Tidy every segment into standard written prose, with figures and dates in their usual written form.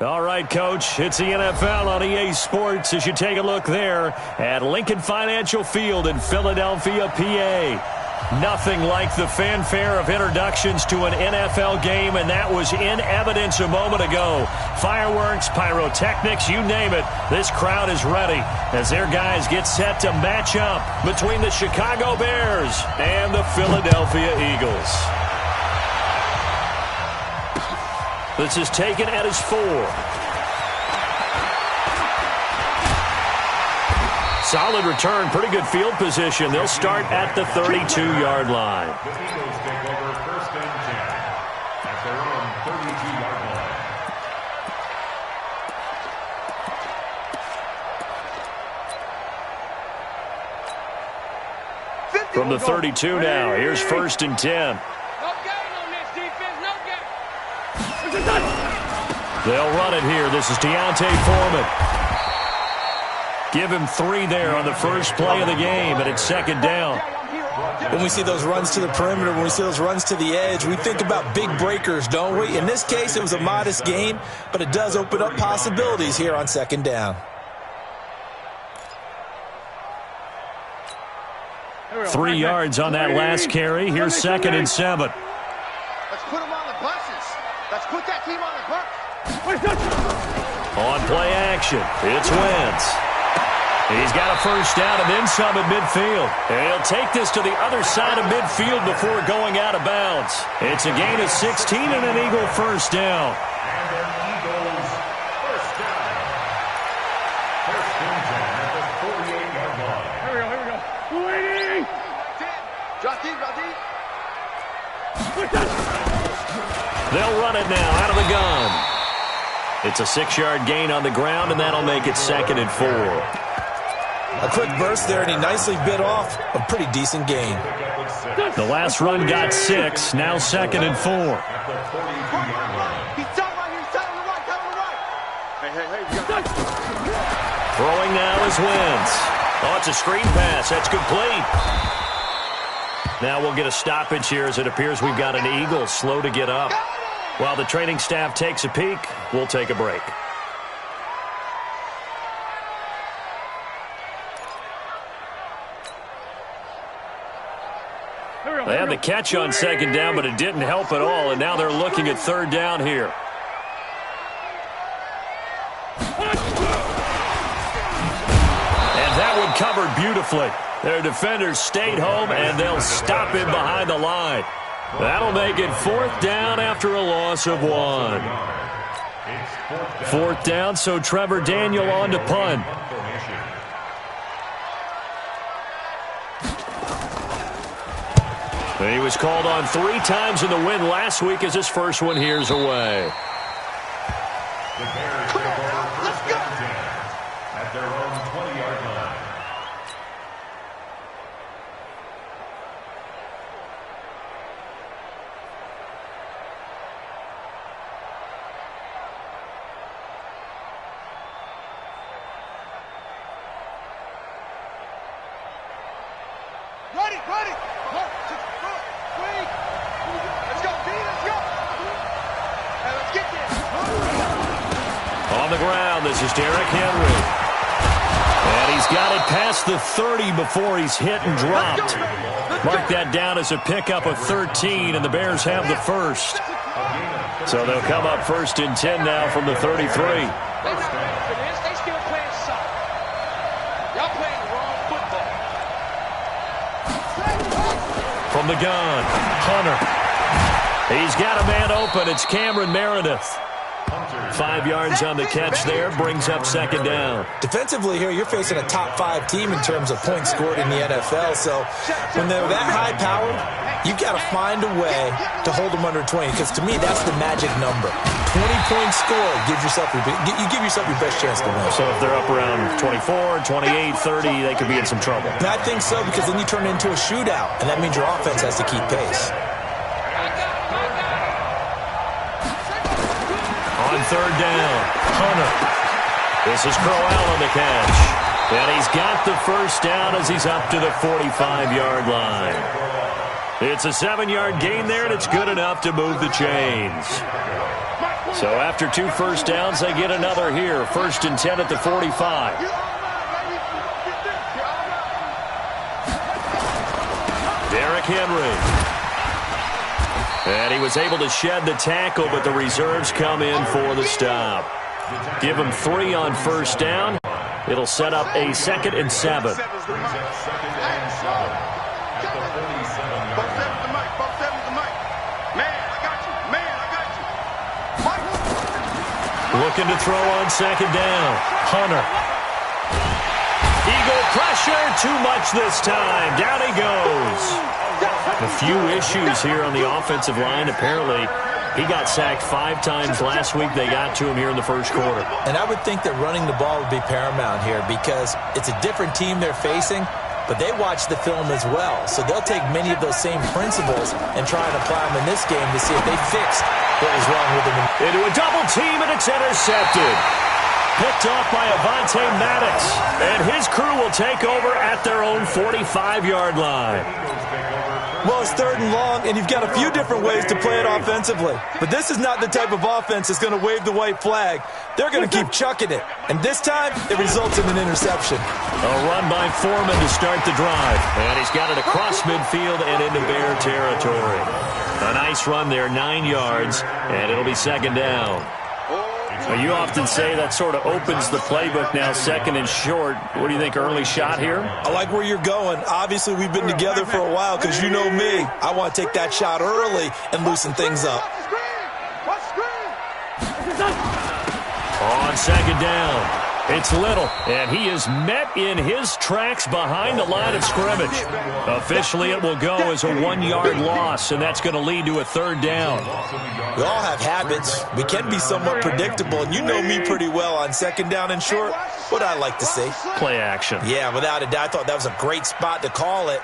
All right, Coach, it's the NFL on EA Sports as you take a look there at Lincoln Financial Field in Philadelphia, PA. Nothing like the fanfare of introductions to an NFL game, and that was in evidence a moment ago. Fireworks, pyrotechnics, you name it. This crowd is ready as their guys get set to match up between the Chicago Bears and the Philadelphia Eagles. This is taken at his 4. Solid return, pretty good field position. They'll start at the 32-yard line. The Eagles take over 1st and 10 at their own 32-yard line. From the 32 now, here's 1st and 10. They'll run it here. This is Deontay Foreman. Give him 3 there on the first play of the game, and it's 2nd down. When we see those runs to the perimeter, when we see those runs to the edge, we think about big breakers, don't we? In this case, it was a modest gain, but it does open up possibilities here on 2nd down. 3 yards on that last carry. Here's 2nd and 7. Let's put them on the buses. Let's put that team on the bus. On play action, it's Wentz. He's got a first down and then some at midfield. And he'll take this to the other side of midfield before going out of bounds. It's a gain of 16 and an Eagle first down. And an Eagles first down. 1st and 10 at the 48-yard line. Here we go. Waiting. Drop deep. They'll run it now out of the gun. It's a 6-yard gain on the ground, and that'll make it 2nd and 4. A quick burst there, and he nicely bit off a pretty decent gain. The last run got 6, now 2nd and 4. Throwing now is Wentz. Oh, it's a screen pass. That's complete. Now we'll get a stoppage here as it appears we've got an Eagle slow to get up. While the training staff takes a peek, we'll take a break. They had the catch on 2nd down, but it didn't help at all, and now they're looking at 3rd down here. And that one covered beautifully. Their defenders stayed home, and they'll stop him behind the line. That'll make it 4th down after a loss of 1. 4th down, so Trevor Daniel on to punt. He was called on 3 times in the win last week as his first one here's away. The Bears take over 1st and 10 at their own 20-yard line. Ready. Let's go, D. Let's go. And let's get this. On the ground, this is Derrick Henry. And he's got it past the 30 before he's hit and dropped. Mark that down as a pickup of 13, and the Bears have the first. So they'll come up 1st and 10 now from the 33. They still playing soccer. Y'all playing the wrong football. From the gun, Hunter. He's got a man open. It's Cameron Meredith. 5 yards on the catch there, brings up 2nd down. Defensively here, you're facing a top 5 team in terms of points scored in the NFL. So when they're that high-powered, you've got to find a way to hold them under 20. Because to me, that's the magic number. 20 points scored, you give yourself your best chance to win. So if they're up around 24, 28, 30, they could be in some trouble. And I think so, because then you turn it into a shootout, and that means your offense has to keep pace. On 3rd down, Hunter. This is Crowell on the catch. And he's got the first down as he's up to the 45-yard line. It's a 7-yard gain there, and it's good enough to move the chains. So after 2 first downs, they get another here. 1st and 10 at the 45. Derrick Henry. And he was able to shed the tackle, but the reserves come in for the stop. Give him 3 on 1st down. It'll set up a 2nd and 7. Looking to throw on 2nd down. Hunter. Eagle pressure. Too much this time. Down he goes. A few issues here on the offensive line. Apparently, he got sacked 5 times last week. They got to him here in the 1st quarter. And I would think that running the ball would be paramount here because it's a different team they're facing, but they watch the film as well. So they'll take many of those same principles and try and apply them in this game to see if they fixed what was wrong with them. Into a double team, and it's intercepted. Picked off by Avonte Maddox. And his crew will take over at their own 45-yard line. Well, it's 3rd and long, and you've got a few different ways to play it offensively. But this is not the type of offense that's going to wave the white flag. They're going to keep chucking it. And this time, it results in an interception. A run by Foreman to start the drive. And he's got it across midfield and into Bear territory. A nice run there, 9 yards, and it'll be 2nd down. Well, you often say that sort of opens the playbook now, 2nd and short. What do you think, early shot here? I like where you're going. Obviously, we've been together for a while because you know me. I want to take that shot early and loosen things up. On 2nd down, it's Little, and he is met in his tracks behind the line of scrimmage. Officially, it will go as a 1-yard loss, and that's going to lead to a 3rd down. We all have habits. We can be somewhat predictable, and you know me pretty well on 2nd down and short. What I like to see. Play action. Yeah, without a doubt, I thought that was a great spot to call it.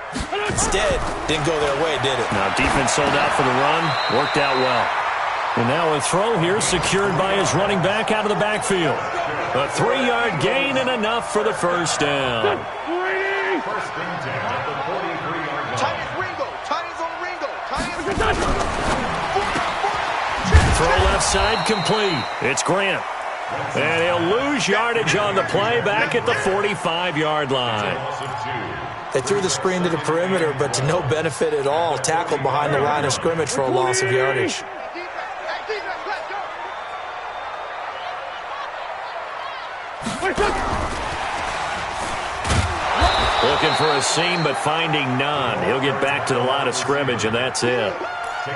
Instead, didn't go their way, did it? Now, defense sold out for the run. Worked out well. And now a throw here secured by his running back out of the backfield. A 3-yard gain and enough for the 1st down. Throw left side complete. It's Grant. And he'll lose yardage on the play back at the 45-yard line. They threw the screen to the perimeter, but to no benefit at all. Tackled behind the line of scrimmage for a loss of yardage. Looking for a seam, but finding none. He'll get back to the line of scrimmage, and that's it.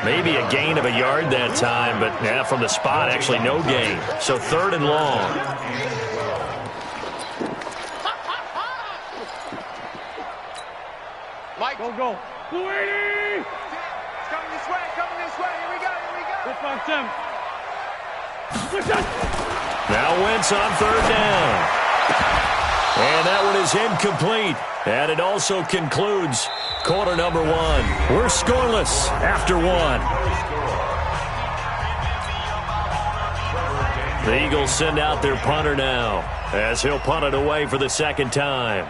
Maybe a gain of a yard that time, but yeah, from the spot, actually no gain. So 3rd and long. Mike, go. 280! Coming this way, Here we go. Good on Tim. Now Wentz on 3rd down. And that one is incomplete. And it also concludes quarter number 1. We're scoreless after 1. The Eagles send out their punter now as he'll punt it away for the 2nd time.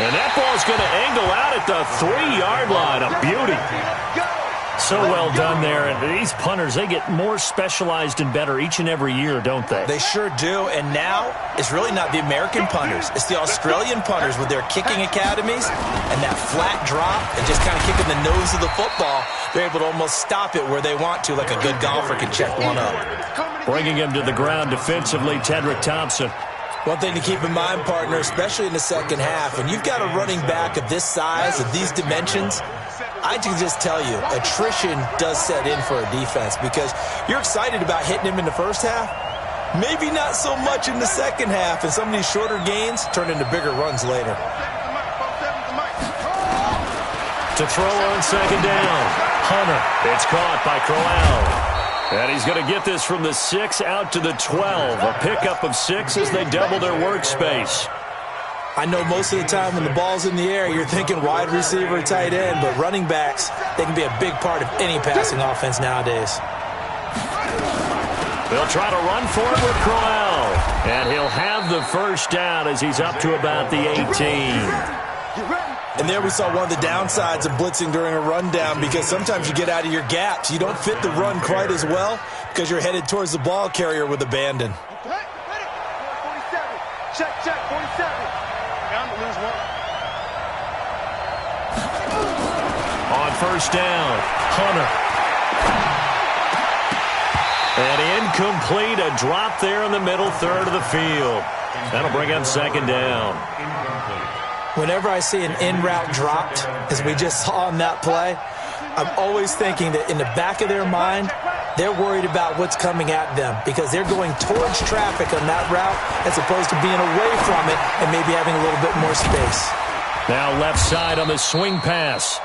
And that ball's going to angle out at the 3-yard line. A beauty. So well done there. And these punters, they get more specialized and better each and every year, don't they? They sure do. And now it's really not the American punters. It's the Australian punters with their kicking academies and that flat drop and just kind of kicking the nose of the football. They're able to almost stop it where they want to, like a good golfer can check one up. Bringing him to the ground defensively, Tedrick Thompson. One thing to keep in mind, partner, especially in the 2nd half, when you've got a running back of this size, of these dimensions, I can just tell you, attrition does set in for a defense because you're excited about hitting him in the 1st half. Maybe not so much in the 2nd half, and some of these shorter gains turn into bigger runs later. To throw on 2nd down. Hunter. It's caught by Crowell. And he's going to get this from the 6 out to the 12. A pickup of 6 as they double their workspace. I know most of the time when the ball's in the air, you're thinking wide receiver, tight end, but running backs, they can be a big part of any passing offense nowadays. They'll try to run for it with Crowell. And he'll have the first down as he's up to about the 18. And there we saw one of the downsides of blitzing during a rundown, because sometimes you get out of your gaps. You don't fit the run quite as well because you're headed towards the ball carrier with abandon. 47. Check, 47. Bound to lose one. On first down, Hunter. And incomplete, a drop there in the middle third of the field. That'll bring up second down. Whenever I see an in-route dropped, as we just saw on that play, I'm always thinking that in the back of their mind, they're worried about what's coming at them because they're going towards traffic on that route as opposed to being away from it and maybe having a little bit more space. Now left side on the swing pass.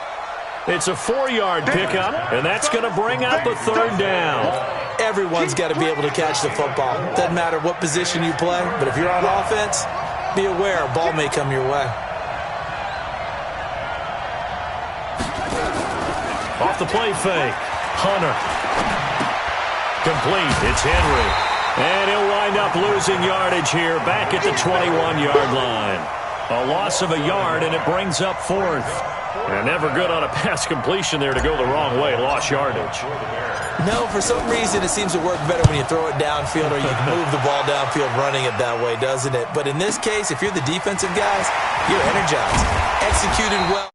It's a 4-yard pickup, and that's going to bring up a third down. Everyone's got to be able to catch the football. Doesn't matter what position you play, but if you're on offense, be aware a ball may come your way. Off the play fake, Hunter. Complete, it's Henry. And he'll wind up losing yardage here back at the 21-yard line. A loss of a yard, and it brings up fourth. And never good on a pass completion there to go the wrong way. Lost yardage. No, for some reason it seems to work better when you throw it downfield or you can move the ball downfield running it that way, doesn't it? But in this case, if you're the defensive guys, you're energized. Executed well.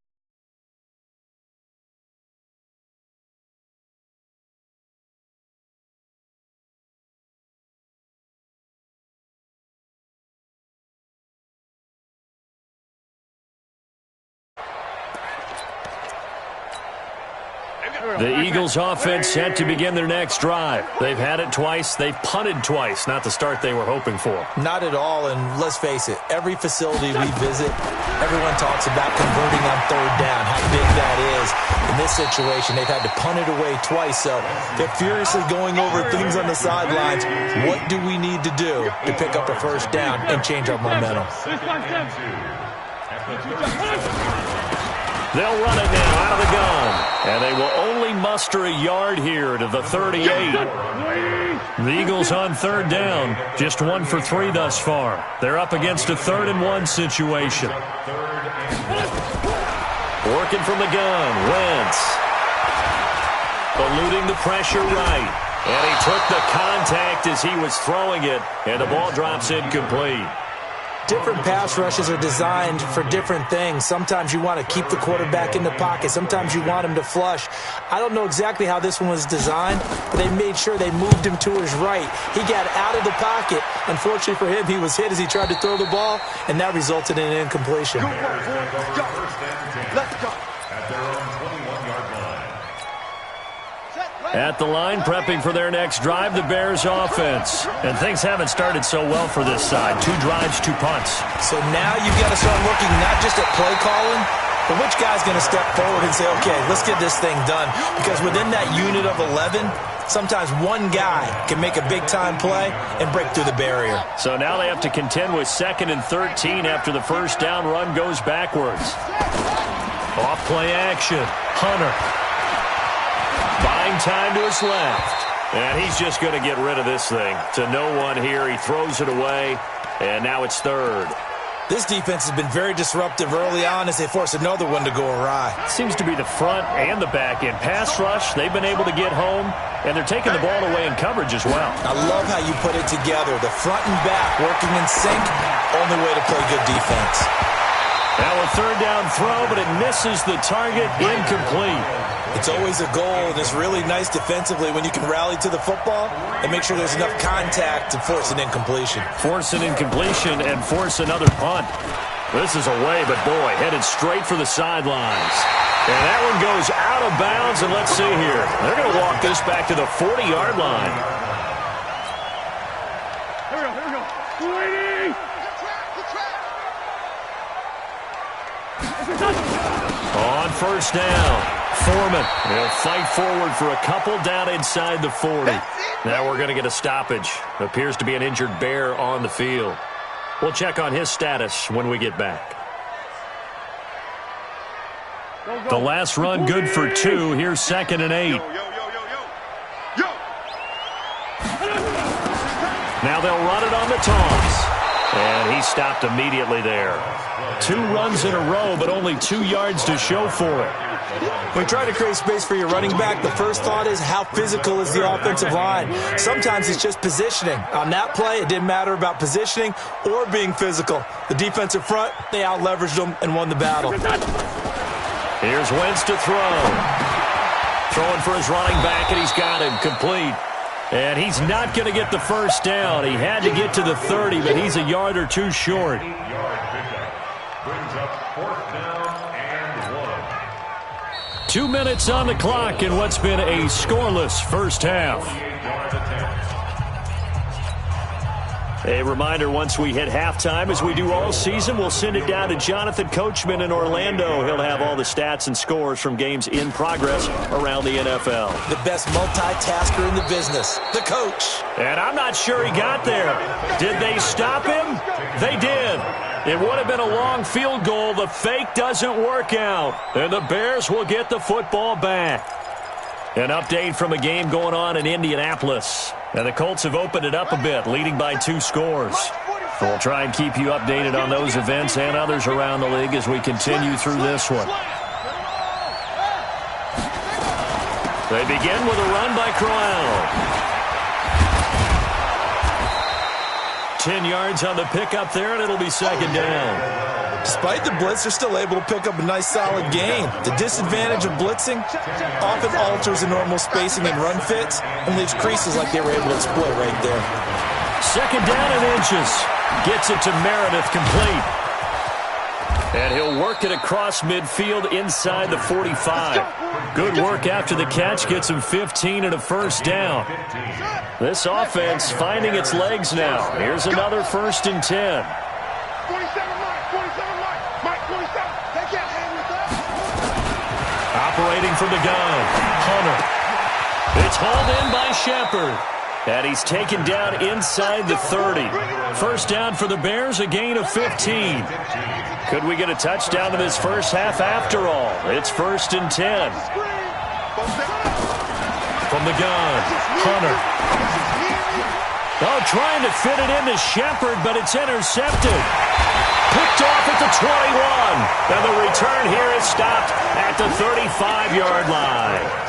The Eagles offense set to begin their next drive. They've had it twice. They've punted twice. Not the start they were hoping for. Not at all, and let's face it, every facility we visit, everyone talks about converting on third down, how big that is. In this situation, they've had to punt it away twice, so they're furiously going over things on the sidelines. What do we need to do to pick up a first down and change our momentum? They'll run it now out of the gun. And they will only muster a yard here to the 38. The Eagles on third down, just 1 for 3 thus far. They're up against a 3rd-and-1 situation. Working from the gun, Wentz. Eluding the pressure right. And he took the contact as he was throwing it. And the ball drops incomplete. Different pass rushes are designed for different things. Sometimes you want to keep the quarterback in the pocket. Sometimes you want him to flush. I don't know exactly how this one was designed, but they made sure they moved him to his right. He got out of the pocket. Unfortunately for him, he was hit as he tried to throw the ball, and that resulted in an incompletion. Let's go. At their own 21-yard line. At the line, prepping for their next drive, the Bears offense. And things haven't started so well for this side. 2 drives, 2 punts. So now you've got to start looking not just at play calling, but which guy's going to step forward and say, okay, let's get this thing done. Because within that unit of 11, sometimes one guy can make a big-time play and break through the barrier. So now they have to contend with 2nd and 13 after the first down run goes backwards. Off play action. Hunter. Buying time to his left. And he's just going to get rid of this thing. To no one here. He throws it away. And now it's 3rd. This defense has been very disruptive early on as they force another one to go awry. Seems to be the front and the back end. Pass rush, they've been able to get home. And they're taking the ball away in coverage as well. I love how you put it together. The front and back working in sync. Only way to play good defense. Now a 3rd down throw, but it misses the target. Incomplete. It's always a goal, and it's really nice defensively when you can rally to the football and make sure there's enough contact to force an incompletion. Force an incompletion and force another punt. This is away, but boy, headed straight for the sidelines. And that one goes out of bounds, and let's see here. They're going to walk this back to the 40-yard line. Here we go. Waiting. On first down, Foreman. He'll fight forward for a couple down inside the 40. Now we're going to get a stoppage. Appears to be an injured Bear on the field. We'll check on his status when we get back. The last run good for 2. Here's 2nd and 8. Now they'll run it on the toss. he stopped immediately there. 2 runs in a row, but only 2 yards to show for it. When you try to create space for your running back, the first thought is how physical is the offensive line. Sometimes it's just positioning. On that play, it didn't matter about positioning or being physical. The defensive front, they out-leveraged them and won the battle. Here's Wentz to throw. Throwing for his running back, and he's got him complete. And he's not going to get the first down. He had to get to the 30, but he's a yard or 2 short. Brings up 4th down and 1. 2 minutes on the clock in what's been a scoreless first half. A reminder, once we hit halftime, as we do all season, we'll send it down to Jonathan Coachman in Orlando. He'll have all the stats and scores from games in progress around the NFL. The best multitasker in the business, the coach. And I'm not sure he got there. Did they stop him? They did. It would have been a long field goal. The fake doesn't work out. And the Bears will get the football back. An update from a game going on in Indianapolis. And the Colts have opened it up a bit, leading by 2 scores. We'll try and keep you updated on those events and others around the league as we continue through this one. They begin with a run by Crowell. 10 yards on the pickup there, and it'll be 2nd down. Despite the blitz, they're still able to pick up a nice solid gain. The disadvantage of blitzing often alters the normal spacing and run fits and leaves creases like they were able to exploit right there. 2nd down and inches. Gets it to Meredith complete. And he'll work it across midfield inside the 45. Good work after the catch. Gets him 15 and a first down. This offense finding its legs now. Here's another 1st and 10. Operating from the gun, Hunter. It's hauled in by Shepard. And he's taken down inside the 30. First down for the Bears, a gain of 15. Could we get a touchdown in this first half after all? It's 1st and 10. From the gun, Hunter. Oh, trying to fit it into Shepard, but it's intercepted. Picked off at the 21. And the return here is stopped at the 35-yard line.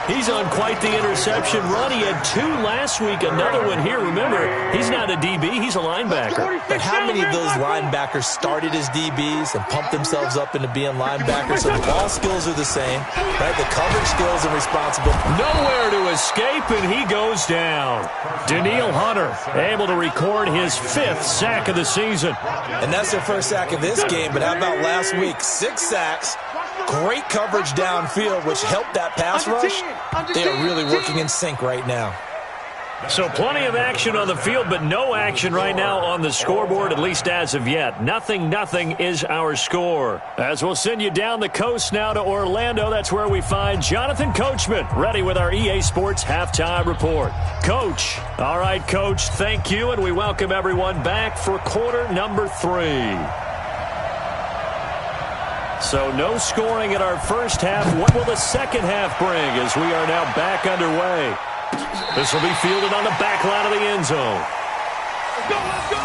He's on quite the interception run. He had 2 last week, another one here. Remember, he's not a DB, he's a linebacker. But how many of those linebackers started as DBs and pumped themselves up into being linebackers? So the ball skills are the same, right? The coverage skills are responsible. Nowhere to escape, and he goes down. Danielle Hunter able to record his 5th sack of the season. And that's their first sack of this game, but how about last week? 6 sacks. Great coverage downfield, which helped that pass rush. They are really working in sync right now. So plenty of action on the field, but no action right now on the scoreboard, at least as of yet. 0-0 is our score. As we'll send you down the coast now to Orlando, that's where we find Jonathan Coachman, ready with our EA Sports Halftime Report. Coach. All right, Coach, thank you, and we welcome everyone back for quarter number 3. So no scoring in our first half. What will the second half bring as we are now back underway? This will be fielded on the back line of the end zone. Let's go, let's go!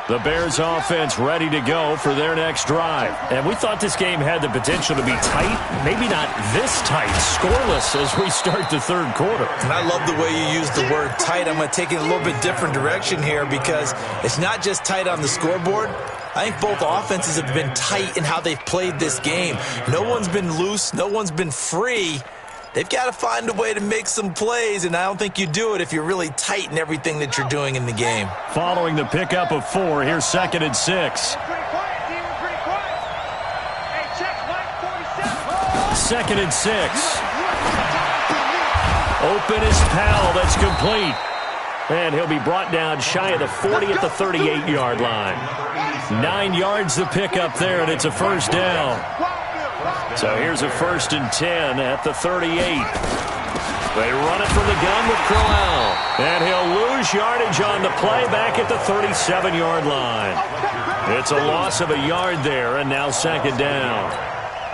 The Bears offense ready to go for their next drive. And we thought this game had the potential to be tight. Maybe not this tight, scoreless as we start the 3rd quarter. And I love the way you use the word tight. I'm going to take it a little bit different direction here because it's not just tight on the scoreboard. I think both offenses have been tight in how they've played this game. No one's been loose. No one's been free. They've got to find a way to make some plays, and I don't think you do it if you're really tight in everything that you're doing in the game. Following the pickup of 4, here's 2nd and 6. Pretty quiet, D. We're pretty quiet. Hey, check, Mike 47. 2nd and 6. Open is Powell. That's complete. And he'll be brought down shy of the 40 at the 38-yard line. 9 yards the pickup there, and it's a first down. So here's a 1st and 10 at the 38. They run it from the gun with Crowell. And he'll lose yardage on the play back at the 37-yard line. It's a loss of a yard there, and now 2nd down.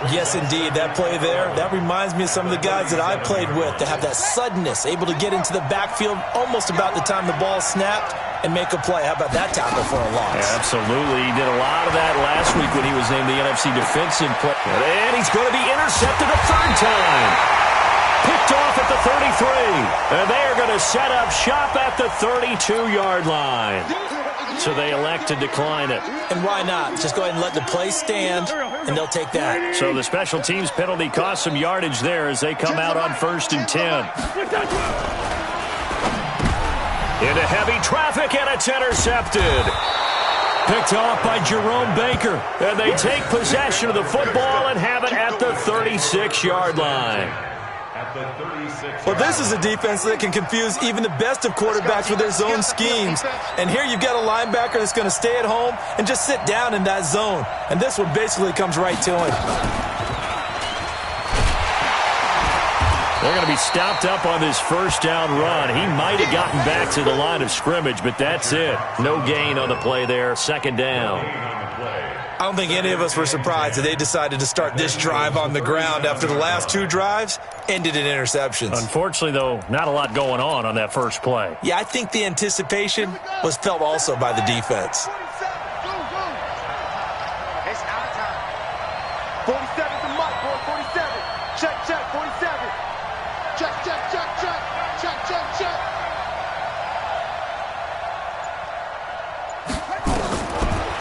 Yes, indeed. That play there, that reminds me of some of the guys that I played with to have that suddenness, able to get into the backfield almost about the time the ball snapped and make a play. How about that tackle for a loss? Yeah, absolutely. He did a lot of that last week when he was named the NFC Defensive Player. And he's going to be intercepted a third time. Picked off at the 33. And they are going to set up shop at the 32-yard line. So they elect to decline it. And why not? Just go ahead and let the play stand, and they'll take that. So the special teams penalty cost some yardage there as they come out on 1st and 10. Into heavy traffic, and it's intercepted. Picked off by Jerome Baker. And they take possession of the football and have it at the 36-yard line. Well, this is a defense that can confuse even the best of quarterbacks with their zone schemes. And here you've got a linebacker that's going to stay at home and just sit down in that zone. And this one basically comes right to him. They're going to be stopped up on this first down run. He might have gotten back to the line of scrimmage, but that's it. No gain on the play there. 2nd down. I don't think any of us were surprised that they decided to start this drive on the ground after the last 2 drives ended in interceptions. Unfortunately, though, not a lot going on that first play. Yeah, I think the anticipation was felt also by the defense. It's out of time. 47 to Mike, boy. 47. Check, check, 47. Check, check, check, check. Check, check, check.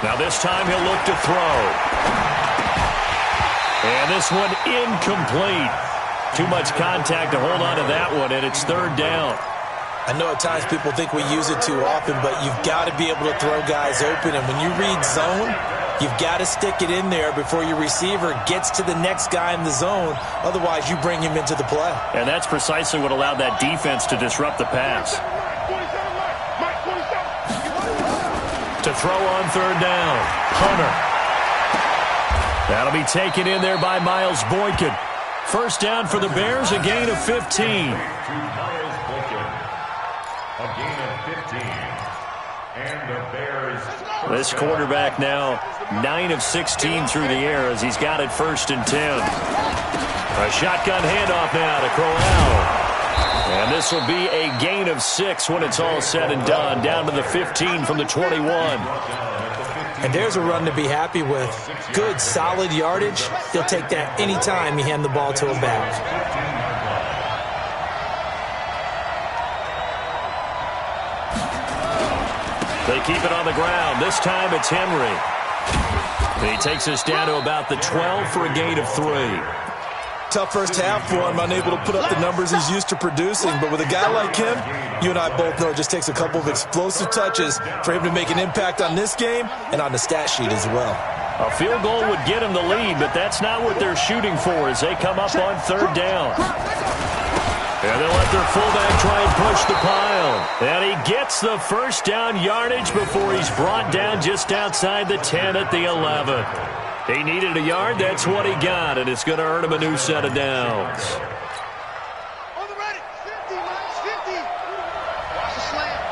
Now this time he'll look to throw. And this one incomplete. Too much contact to hold on to that one, and it's 3rd down. I know at times people think we use it too often, but you've got to be able to throw guys open. And when you read zone, you've got to stick it in there before your receiver gets to the next guy in the zone. Otherwise, you bring him into the play. And that's precisely what allowed that defense to disrupt the pass. To throw on 3rd down, Hunter. That'll be taken in there by Miles Boykin. First down for the Bears, a gain of 15. This quarterback now 9 of 16 through the air as he's got it 1st and 10. A shotgun handoff now to Crowell. And this will be a gain of 6 when it's all said and done, down to the 15 from the 21. And there's a run to be happy with. Good, solid yardage. He'll take that anytime you hand the ball to a back. They keep it on the ground. This time it's Henry. He takes us down to about the 12 for a gain of 3. Tough first half for him, unable to put up the numbers he's used to producing. But with a guy like him, you and I both know it just takes a couple of explosive touches for him to make an impact on this game and on the stat sheet as well. A field goal would get him the lead, but that's not what they're shooting for as they come up on 3rd down. And they'll let their fullback try and push the pile. And he gets the first down yardage before he's brought down just outside the 10 at the 11. He needed a yard. That's what he got, and it's going to earn him a new set of downs. On the ready. 50, minus 50. Watch the slant.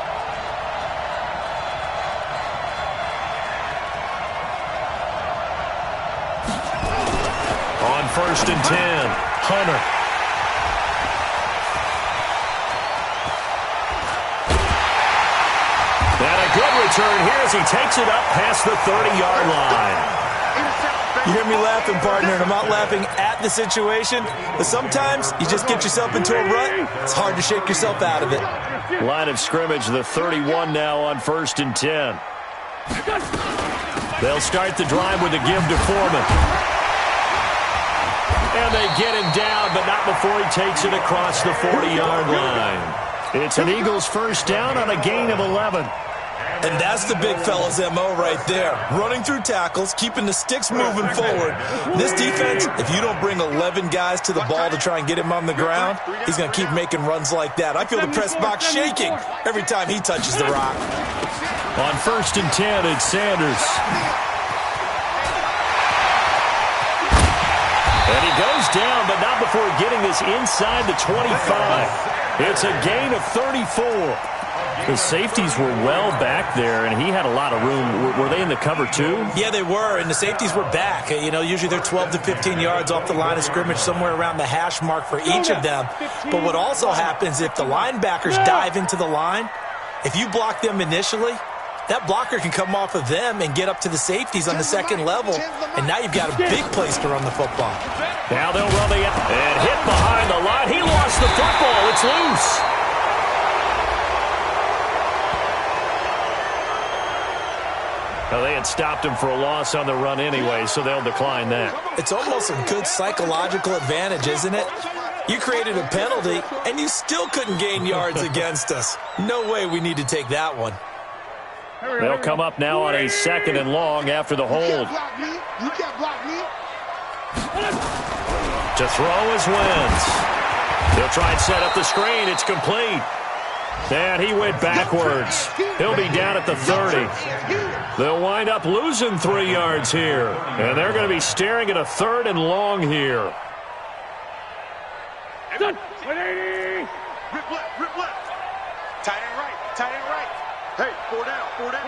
On 1st and 10, Hunter. And a good return here as he takes it up past the 30-yard line. You hear me laughing, partner, and I'm not laughing at the situation, but sometimes you just get yourself into a rut. It's hard to shake yourself out of it. Line of scrimmage, the 31 now on 1st and 10. They'll start the drive with a give to Foreman. And they get him down, but not before he takes it across the 40-yard line. It's an Eagles first down on a gain of 11. And that's the big fella's MO right there. Running through tackles, keeping the sticks moving forward. This defense, if you don't bring 11 guys to the ball to try and get him on the ground, he's going to keep making runs like that. I feel the press box shaking every time he touches the rock. On 1st and 10, it's Sanders. And he goes down, but not before getting this inside the 25. It's a gain of 34. The safeties were well back there, and he had a lot of room. Were they in the cover too? Yeah, they were, and the safeties were back. You know, usually they're 12 to 15 yards off the line of scrimmage, somewhere around the hash mark for each of them. But what also happens if the linebackers dive into the line, if you block them initially, that blocker can come off of them and get up to the safeties on the second level, and now you've got a big place to run the football. Now they'll run the and hit behind the line. He lost the football. It's loose. Well, they had stopped him for a loss on the run anyway, so they'll decline that. It's almost a good psychological advantage, isn't it? You created a penalty, and you still couldn't gain yards against us. No way we need to take that one. They'll come up now on a 2nd and long after the hold. You can't block me. To throw is Wentz. They'll try and set up the screen. It's complete. And he went backwards. He'll be down at the 30. They'll wind up losing 3 yards here. And they're going to be staring at a 3rd and long here. Rip left, rip left. Tight end right, tight end right. Hey, 4 down, 4 down.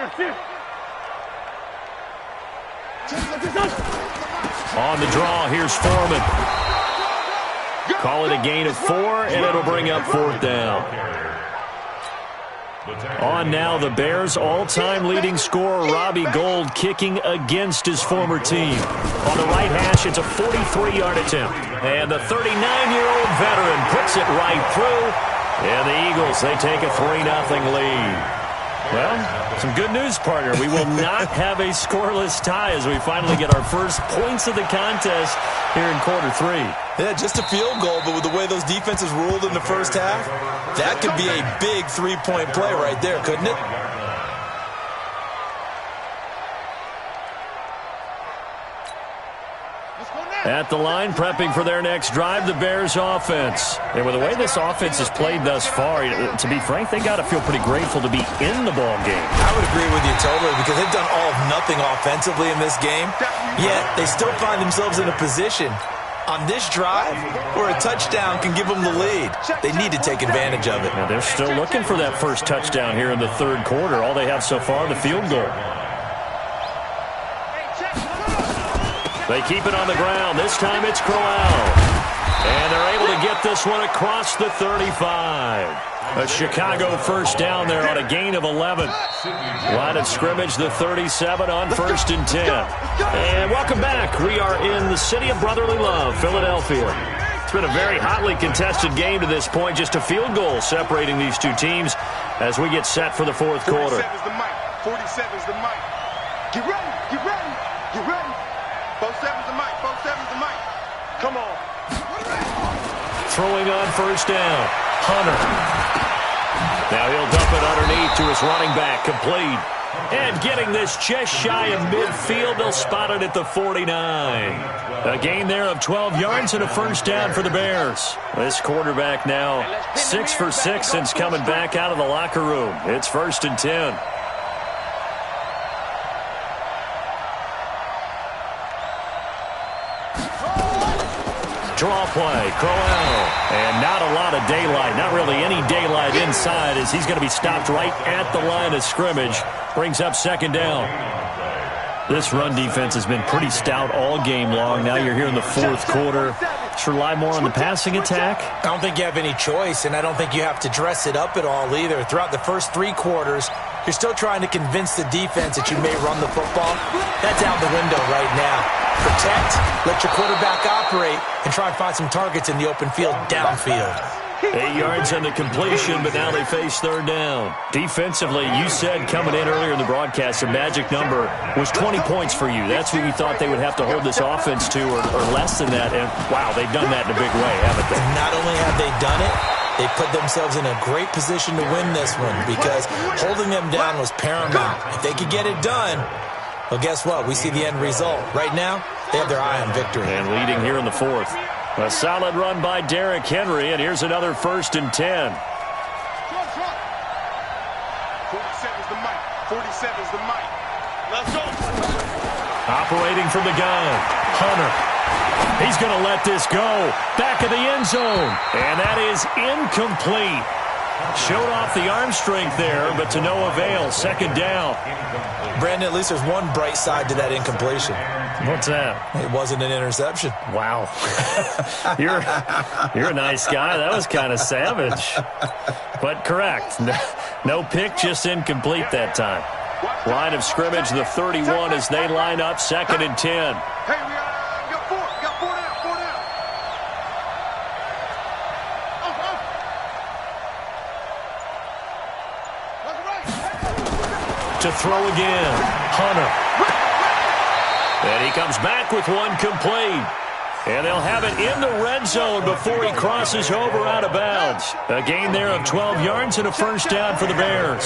On the draw, here's Foreman. Call it a gain of 4, and it'll bring up 4th down. On now, the Bears' all-time leading scorer, Robbie Gould, kicking against his former team. On the right hash, it's a 43-yard attempt. And the 39-year-old veteran puts it right through. And the Eagles, they take a 3-0 lead. Well, some good news, partner. We will not have a scoreless tie as we finally get our first points of the contest here in quarter 3. Yeah, just a field goal, but with the way those defenses ruled in the first half, that could be a big 3-point play right there, couldn't it? At the line, prepping for their next drive, the Bears offense. And with the way this offense has played thus far, to be frank, they got to feel pretty grateful to be in the ball game. I would agree with you totally, because they've done all of nothing offensively in this game, yet they still find themselves in a position on this drive where a touchdown can give them the lead. They need to take advantage of it. Now, they're still looking for that first touchdown here in the 3rd quarter. All they have so far, the field goal. They keep it on the ground. This time it's Crowell. And they're able to get this one across the 35. A Chicago first down there on a gain of 11. Line of scrimmage, the 37 on 1st and 10. And welcome back. We are in the city of brotherly love, Philadelphia. It's been a very hotly contested game to this point. Just a field goal separating these two teams as we get set for the 4th quarter. 47's the mic. 47's the mic. Get ready, get ready, get ready. 47's the mic, 47's the mic. Come on. Throwing on 1st down. Hunter. Now he'll dump it underneath to his running back. Complete. And getting this just shy of midfield, they'll spot it at the 49. A gain there of 12 yards and a 1st down for the Bears. This quarterback now 6 for 6 since coming back out of the locker room. It's 1st and 10. Draw play, Crowell. And not a lot of daylight, not really any daylight inside as he's going to be stopped right at the line of scrimmage. Brings up 2nd down. This run defense has been pretty stout all game long. Now you're here in the 4th quarter. Should rely more on the passing attack? I don't think you have any choice, and I don't think you have to dress it up at all either. Throughout the first 3 quarters, you're still trying to convince the defense that you may run the football. That's out the window right now. Protect, let your quarterback operate, and try and find some targets in the open field downfield. 8 yards on the completion, but now they face 3rd down. Defensively, you said coming in earlier in the broadcast, the magic number was 20 points for you. That's what you thought they would have to hold this offense to, or less than that. And, wow, they've done that in a big way, haven't they? And not only have they done it, they put themselves in a great position to win this one because holding them down was paramount. If they could get it done, well, guess what? We see the end result. Right now, they have their eye on victory. And leading here in the 4th. A solid run by Derrick Henry, and here's another 1st and 10. 47's the mic. 47's the mic. Let's go. Operating from the gun, Hunter. He's going to let this go. Back of the end zone. And that is incomplete. Showed off the arm strength there, but to no avail. Second down. Brandon, at least there's one bright side to that incompletion. What's that? It wasn't an interception. Wow. You're a nice guy. That was kind of savage. But correct. No pick, just incomplete that time. Line of scrimmage, the 31 as they line up, 2nd and 10. Hey, we got four. We got four down. Four down. To throw again, Hunter. And he comes back with one complete. And they'll have it in the red zone before he crosses over out of bounds. A gain there of 12 yards and a first down for the Bears.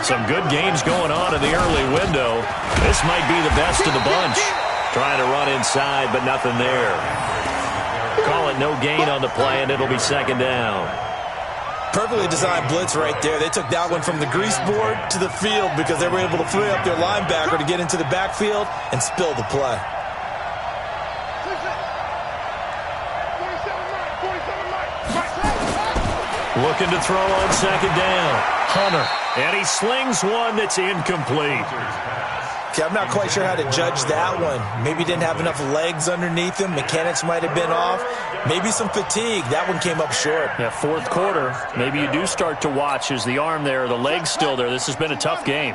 Some good games going on in the early window. This might be the best of the bunch. Trying to run inside, but nothing there. Call it no gain on the play, and it'll be 2nd down. Perfectly designed blitz right there. They took that one from the grease board to the field because they were able to free up their linebacker to get into the backfield and spill the play. Looking to throw on 2nd down. Hunter. And he slings one that's incomplete. Okay, I'm not quite sure how to judge that one. Maybe didn't have enough legs underneath him. Mechanics might have been off. Maybe some fatigue. That one came up short. Yeah, 4th quarter. Maybe you do start to watch as the arm there, the leg's still there. This has been a tough game.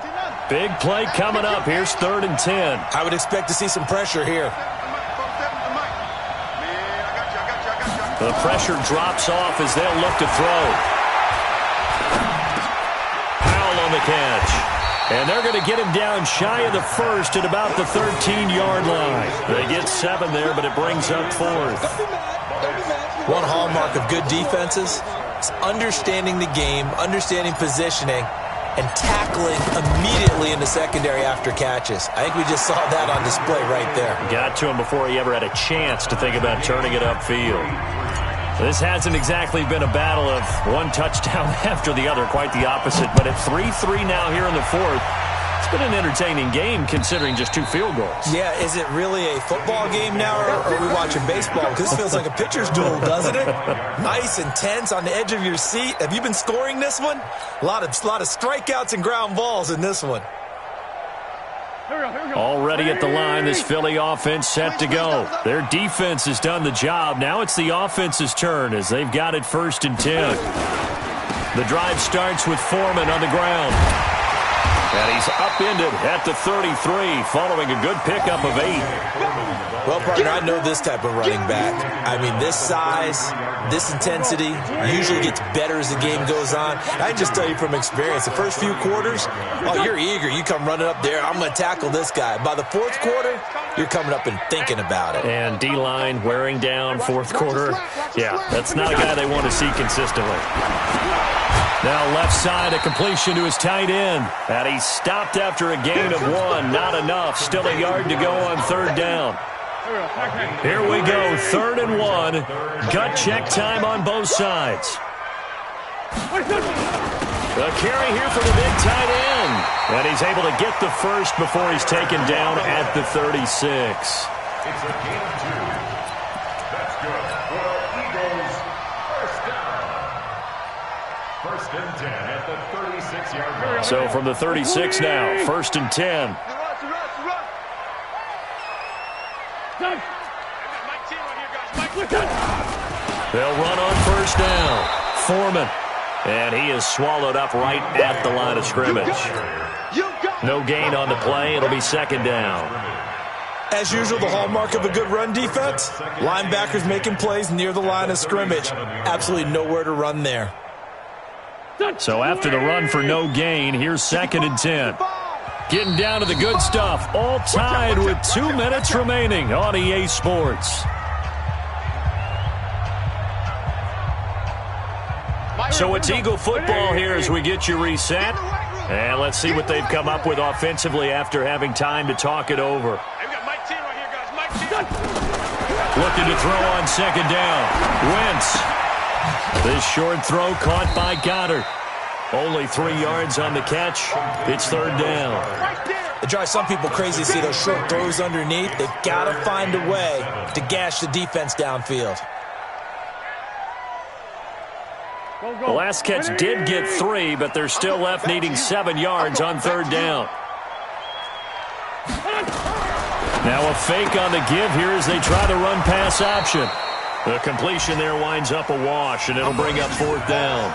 Big play coming up. Here's 3rd and 10. I would expect to see some pressure here. The pressure drops off as they'll look to throw. Powell on the catch. And they're going to get him down shy of the first at about the 13-yard line. They get 7 there, but it brings up 4th. One hallmark of good defenses is understanding the game, understanding positioning, and tackling immediately in the secondary after catches. I think we just saw that on display right there. Got to him before he ever had a chance to think about turning it upfield. This hasn't exactly been a battle of one touchdown after the other, quite the opposite. But at 3-3 now here in the 4th, it's been an entertaining game considering just 2 field goals. Yeah, is it really a football game now, or are we watching baseball? Because this feels like a pitcher's duel, doesn't it? Nice and tense on the edge of your seat. Have you been scoring this one? A lot of strikeouts and ground balls in this one. Already at the line, this Philly offense set to go. Their defense has done the job. Now it's the offense's turn as they've got it 1st and 10. The drive starts with Foreman on the ground. And he's upended at the 33 following a good pickup of 8. Well, partner, I know this type of running back. I mean, this size, this intensity usually gets better as the game goes on. I can just tell you from experience, the first few quarters, oh, you're eager. You come running up there, I'm going to tackle this guy. By the 4th quarter, you're coming up and thinking about it. And D-line wearing down 4th quarter. Yeah, that's not a guy they want to see consistently. Now left side, a completion to his tight end. And he's stopped after a gain of 1. Not enough. Still a yard to go on 3rd down. Here we go, 3rd and 1. Gut check time on both sides. The carry here for the big tight end. And he's able to get the first before he's taken down at the 36. It's a gain of 2. That's good for Eagles. First down. 1st and 10 at the 36-yard line. So from the 36 now, 1st and 10. They'll run on 1st down. Foreman. And he is swallowed up right at the line of scrimmage. No gain on the play. It'll be 2nd down. As usual, the hallmark of a good run defense, linebackers making plays near the line of scrimmage. Absolutely nowhere to run there. So after the run for no gain, here's 2nd and 10. Getting down to the good stuff. All tied with 2 minutes remaining on EA Sports. So it's Eagle football here as we get you reset. And let's see what they've come up with offensively after having time to talk it over. Looking to throw on 2nd down. Wentz. This short throw caught by Goddard. Only 3 yards on the catch. It's 3rd down. It drives some people crazy to see those short throws underneath. They've got to find a way to gash the defense downfield. The last catch did get 3, but they're still left needing 7 yards on 3rd down. Now a fake on the give here as they try to run pass option. The completion there winds up a wash, and it'll bring up 4th down.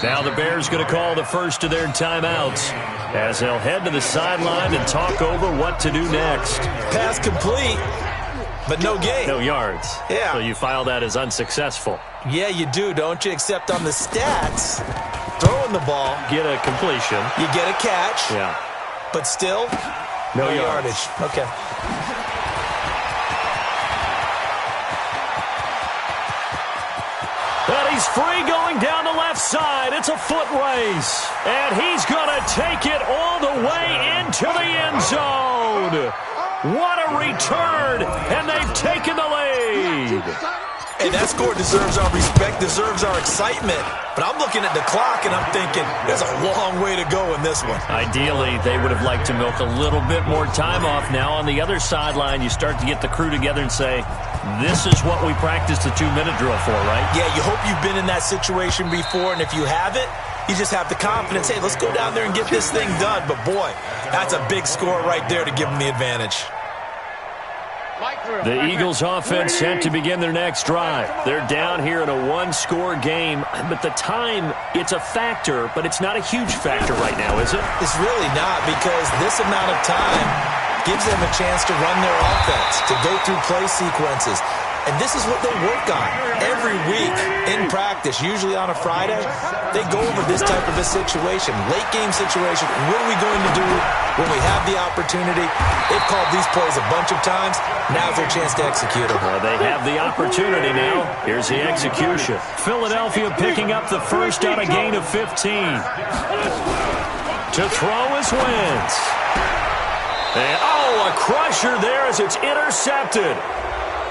Now the Bears going to call the first of their timeouts as they'll head to the sideline and talk over what to do next. Pass complete, but no gain. No yards. Yeah. So you file that as unsuccessful. Yeah, you do, don't you? Except on the stats, throwing the ball, Get a completion. you get a catch, Yeah. but still, No yardage. Okay. And he's free going down the left side. It's a foot race. And he's going to take it all the way into the end zone. What a return, and they've taken the lead. Hey, that score deserves our respect, deserves our excitement. But I'm looking at the clock, and I'm thinking, there's a long way to go in this one. Ideally, they would have liked to milk a little bit more time off. Now, on the other sideline, you start to get the crew together and say, this is what we practiced the 2-minute drill for, right? Yeah, you hope you've been in that situation before, and if you haven't, you just have the confidence, hey, let's go down there and get this thing done. But, boy, that's a big score right there to give them the advantage. The Eagles offense set to begin their next drive. They're down here in a 1-score game, but the time, it's a factor, but it's not a huge factor right now, is it? It's really not, because this amount of time gives them a chance to run their offense, to go through play sequences. And this is what they work on every week in practice, usually on a Friday. They go over this type of a situation, late game situation. What are we going to do when we have the opportunity? They've called these plays a bunch of times. Now's their chance to execute them. Well, they have the opportunity now. Here's the execution. Philadelphia picking up the first on a gain of 15. To throw is Wentz. And, a crusher there as it's intercepted.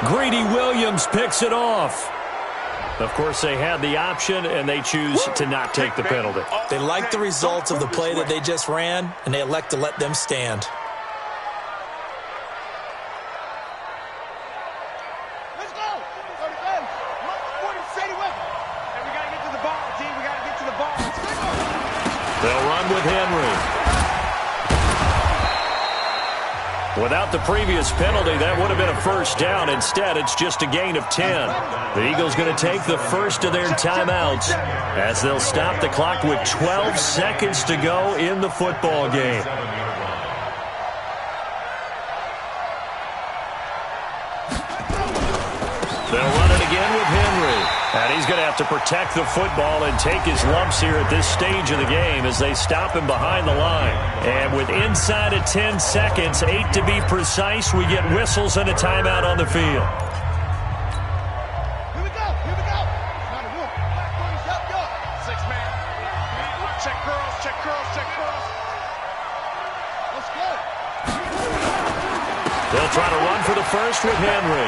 Greedy Williams picks it off. Of course, they had the option, and they choose to not take the penalty. They like the results of the play that they just ran, and they elect to let them stand. Let's go. Say the weapon. And we got to get to the ball, team. We got to get to the ball. They'll run with Henry. Without the previous penalty, that would have been a first down. Instead, it's just a gain of 10. The Eagles going to take the first of their timeouts as they'll stop the clock with 12 seconds to go in the football game. They'll run it again with Henry. And he's going to have to protect the football and take his lumps here at this stage of the game as they stop him behind the line. And with inside of 10 seconds, 8 to be precise, we get whistles and a timeout on the field. Here we go. Here we go. Not a rule. Go. 6-man. Check curls, check curls, check curls. Let's go. They'll try to run for the first with Henry.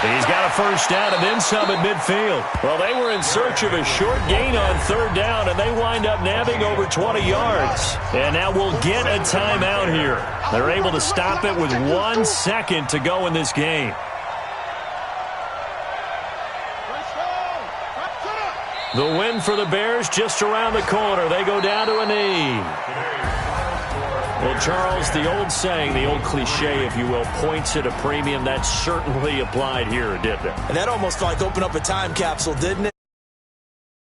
He's got a first down and then some at midfield. Well, they were in search of a short gain on 3rd down, and they wind up nabbing over 20 yards. And now we'll get a timeout here. They're able to stop it with 1 second to go in this game. The win for the Bears just around the corner. They go down to a knee. Well, Charles, the old saying, the old cliche, if you will, points at a premium, that certainly applied here, didn't it? And that almost like opened up a time capsule, didn't it?